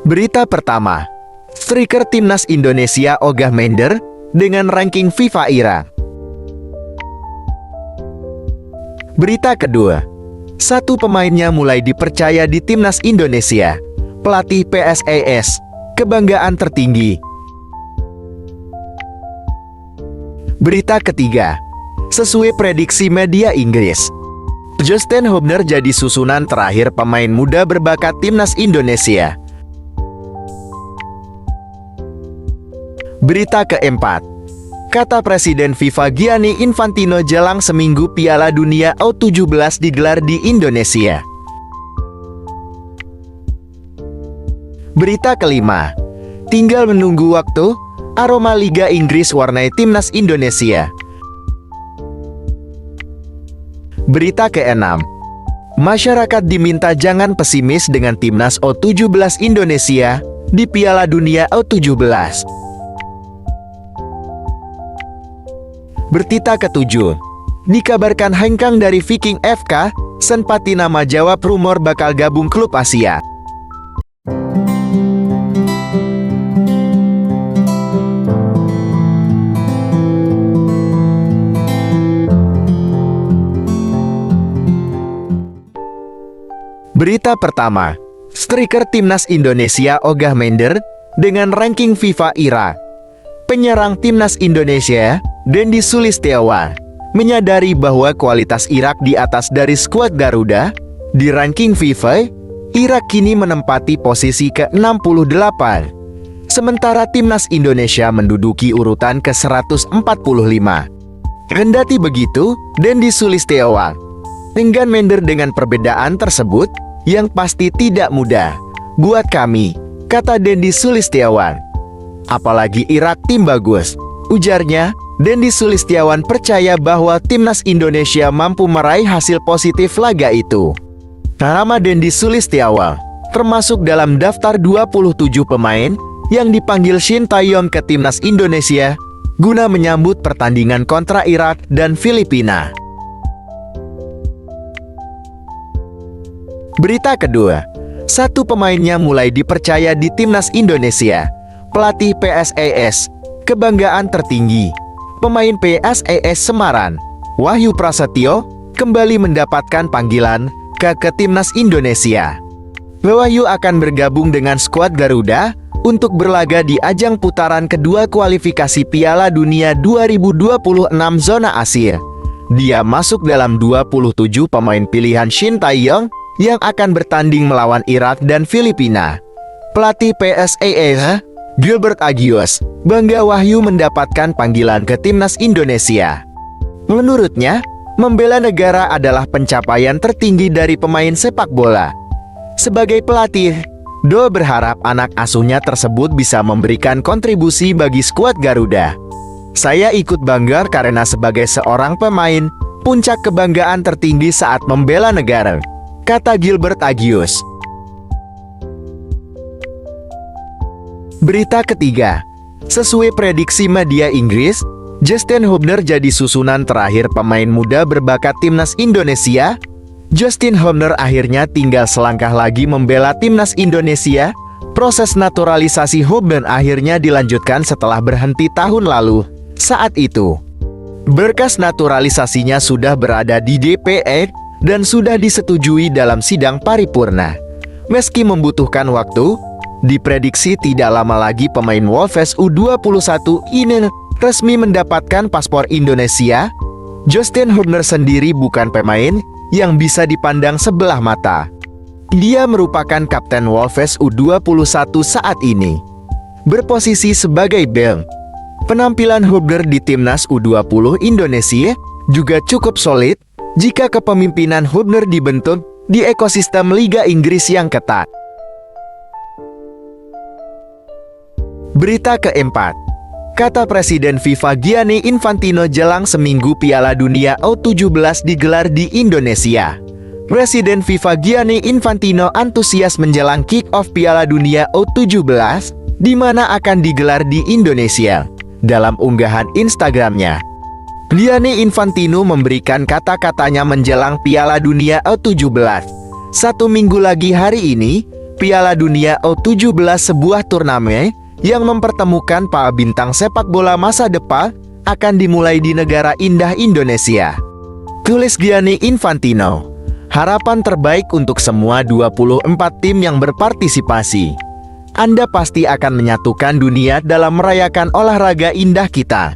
Berita pertama, striker timnas Indonesia ogah minder dengan ranking FIFA IRA. Berita kedua, satu pemainnya mulai dipercaya di timnas Indonesia, pelatih PSIS, kebanggaan tertinggi. Berita ketiga, sesuai prediksi media Inggris, Justin Hubner jadi susunan terakhir pemain muda berbakat timnas Indonesia. Berita keempat, kata Presiden FIFA Gianni Infantino jelang seminggu Piala Dunia U17 digelar di Indonesia. Berita kelima, tinggal menunggu waktu, aroma Liga Inggris warnai timnas Indonesia. Berita keenam, masyarakat diminta jangan pesimis dengan timnas U17 Indonesia di Piala Dunia U17. Berita ketujuh, dikabarkan hengkang dari Viking FK, Senpati nama jawab rumor bakal gabung klub Asia. Berita pertama, striker timnas Indonesia ogah minder dengan ranking FIFA IRA. Penyerang timnas Indonesia, Dendi Sulistiawan, menyadari bahwa kualitas Irak di atas dari skuad Garuda. Di ranking FIFA, Irak kini menempati posisi ke-68. Sementara timnas Indonesia menduduki urutan ke-145. Kendati begitu, Dendi Sulistiawan enggan minder dengan perbedaan tersebut, yang pasti tidak mudah buat kami, kata Dendi Sulistiawan. Apalagi Irak tim bagus, ujarnya. Dendi Sulistiawan percaya bahwa timnas Indonesia mampu meraih hasil positif laga itu. Nama Dendi Sulistiawan termasuk dalam daftar 27 pemain yang dipanggil Shin Tae-yong ke timnas Indonesia guna menyambut pertandingan kontra Irak dan Filipina. Berita kedua, satu pemainnya mulai dipercaya di timnas Indonesia, pelatih PSIS, kebanggaan tertinggi. Pemain PSIS Semarang, Wahyu Prasetyo, kembali mendapatkan panggilan ke timnas Indonesia. Wahyu akan bergabung dengan skuad Garuda untuk berlaga di ajang putaran kedua kualifikasi Piala Dunia 2026 zona Asia. Dia masuk dalam 27 pemain pilihan Shin Tae-yong yang akan bertanding melawan Irak dan Filipina. Pelatih PSIS, Gilbert Agius, bangga Wahyu mendapatkan panggilan ke timnas Indonesia. Menurutnya, membela negara adalah pencapaian tertinggi dari pemain sepak bola. Sebagai pelatih, Do berharap anak asuhnya tersebut bisa memberikan kontribusi bagi skuad Garuda. Saya ikut bangga karena sebagai seorang pemain, puncak kebanggaan tertinggi saat membela negara, kata Gilbert Agius. Berita ketiga, sesuai prediksi media Inggris, Justin Hubner jadi susunan terakhir pemain muda berbakat timnas Indonesia. Justin Hubner akhirnya tinggal selangkah lagi membela timnas Indonesia. Proses naturalisasi Hubner akhirnya dilanjutkan setelah berhenti tahun lalu. Saat itu, berkas naturalisasinya sudah berada di DPR dan sudah disetujui dalam sidang paripurna. Meski membutuhkan waktu, diprediksi tidak lama lagi pemain Wolves U21 ini resmi mendapatkan paspor Indonesia. Justin Hubner sendiri bukan pemain yang bisa dipandang sebelah mata. Dia merupakan kapten Wolves U21 saat ini, berposisi sebagai bek. Penampilan Hubner di timnas U20 Indonesia juga cukup solid jika kepemimpinan Hubner dibentuk di ekosistem Liga Inggris yang ketat. Berita keempat, kata Presiden FIFA Gianni Infantino jelang seminggu Piala Dunia U17 digelar di Indonesia. Presiden FIFA Gianni Infantino antusias menjelang kick-off Piala Dunia U17, di mana akan digelar di Indonesia. Dalam unggahan Instagramnya, Gianni Infantino memberikan kata-katanya menjelang Piala Dunia U17. 1 minggu lagi hari ini, Piala Dunia U17, sebuah turnamen yang mempertemukan para bintang sepak bola masa depan, akan dimulai di negara indah Indonesia. Tulis Gianni Infantino. Harapan terbaik untuk semua 24 tim yang berpartisipasi. Anda pasti akan menyatukan dunia dalam merayakan olahraga indah kita.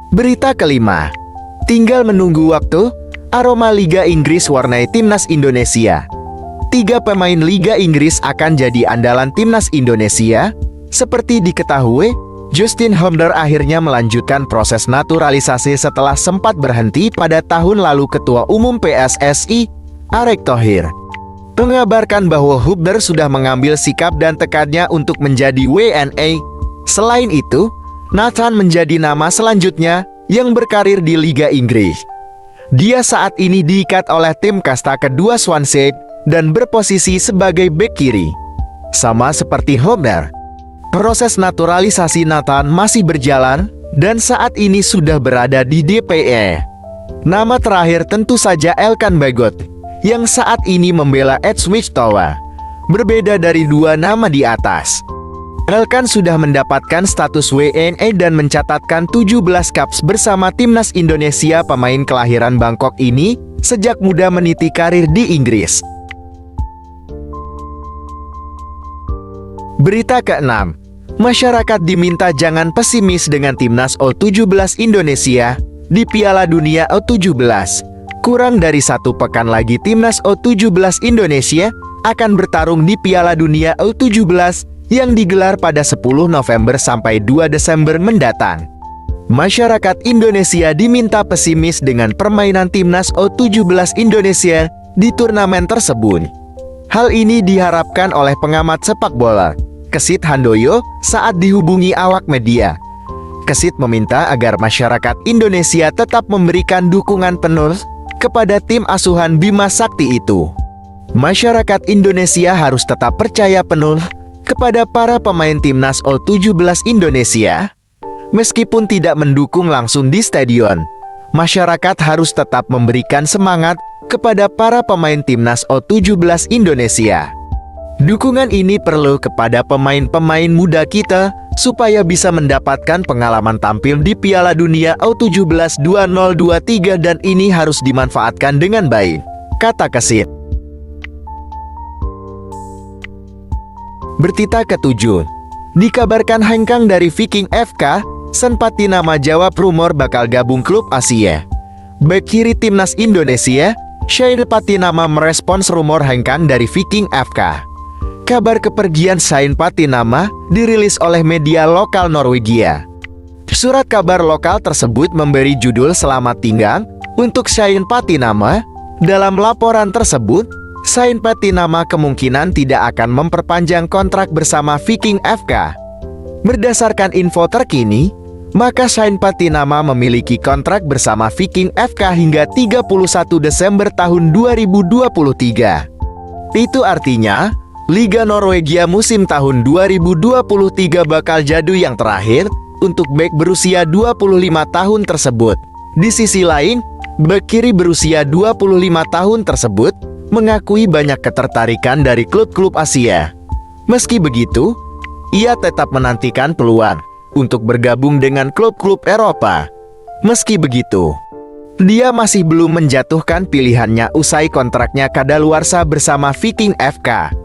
Berita kelima. Tinggal menunggu waktu, aroma Liga Inggris warnai timnas Indonesia. 3 pemain Liga Inggris akan jadi andalan timnas Indonesia. Seperti diketahui, Justin Holmder akhirnya melanjutkan proses naturalisasi setelah sempat berhenti pada tahun lalu. Ketua Umum PSSI, Erick Thohir, mengabarkan bahwa Holmder sudah mengambil sikap dan tekadnya untuk menjadi WNA. Selain itu, Nathan menjadi nama selanjutnya yang berkarir di Liga Inggris. Dia saat ini diikat oleh tim kasta kedua Swansea dan berposisi sebagai bek kiri. Sama seperti Holmder, proses naturalisasi Nathan masih berjalan dan saat ini sudah berada di DPE. Nama terakhir tentu saja Elkan Bagot yang saat ini membela Ipswich Town. Berbeda dari 2 nama di atas, Elkan sudah mendapatkan status WNA dan mencatatkan 17 caps bersama timnas Indonesia. Pemain kelahiran Bangkok ini sejak muda meniti karir di Inggris. Berita ke-6. Masyarakat diminta jangan pesimis dengan timnas U17 Indonesia di Piala Dunia U17. Kurang dari 1 pekan lagi timnas U17 Indonesia akan bertarung di Piala Dunia U17 yang digelar pada 10 November sampai 2 Desember mendatang. Masyarakat Indonesia diminta pesimis dengan permainan timnas U17 Indonesia di turnamen tersebut. Hal ini diharapkan oleh pengamat sepak bola, Kesit Handoyo, saat dihubungi awak media. Kesit meminta agar masyarakat Indonesia tetap memberikan dukungan penuh kepada tim asuhan Bima Sakti itu. Masyarakat Indonesia harus tetap percaya penuh kepada para pemain timnas U17 Indonesia. Meskipun tidak mendukung langsung di stadion, masyarakat harus tetap memberikan semangat kepada para pemain timnas U17 Indonesia. Dukungan ini perlu kepada pemain-pemain muda kita supaya bisa mendapatkan pengalaman tampil di Piala Dunia U17 2023 dan ini harus dimanfaatkan dengan baik, kata Kesit. Berita ke-7. Dikabarkan hengkang dari Viking FK, Sen Patinama jawab rumor bakal gabung klub Asia. Bek kiri timnas Indonesia, Sen Patinama merespons rumor hengkang dari Viking FK. Kabar kepergian Sen Patinama dirilis oleh media lokal Norwegia. Surat kabar lokal tersebut memberi judul "Selamat tinggal" untuk Sen Patinama. Dalam laporan tersebut, Sen Patinama kemungkinan tidak akan memperpanjang kontrak bersama Viking FK. Berdasarkan info terkini, maka Sen Patinama memiliki kontrak bersama Viking FK hingga 31 Desember tahun 2023. Itu artinya, Liga Norwegia musim tahun 2023 bakal jadi yang terakhir untuk bek berusia 25 tahun tersebut. Di sisi lain, bek kiri berusia 25 tahun tersebut mengakui banyak ketertarikan dari klub-klub Asia. Meski begitu, ia tetap menantikan peluang untuk bergabung dengan klub-klub Eropa. Meski begitu, dia masih belum menjatuhkan pilihannya usai kontraknya kadaluarsa bersama Viking FK.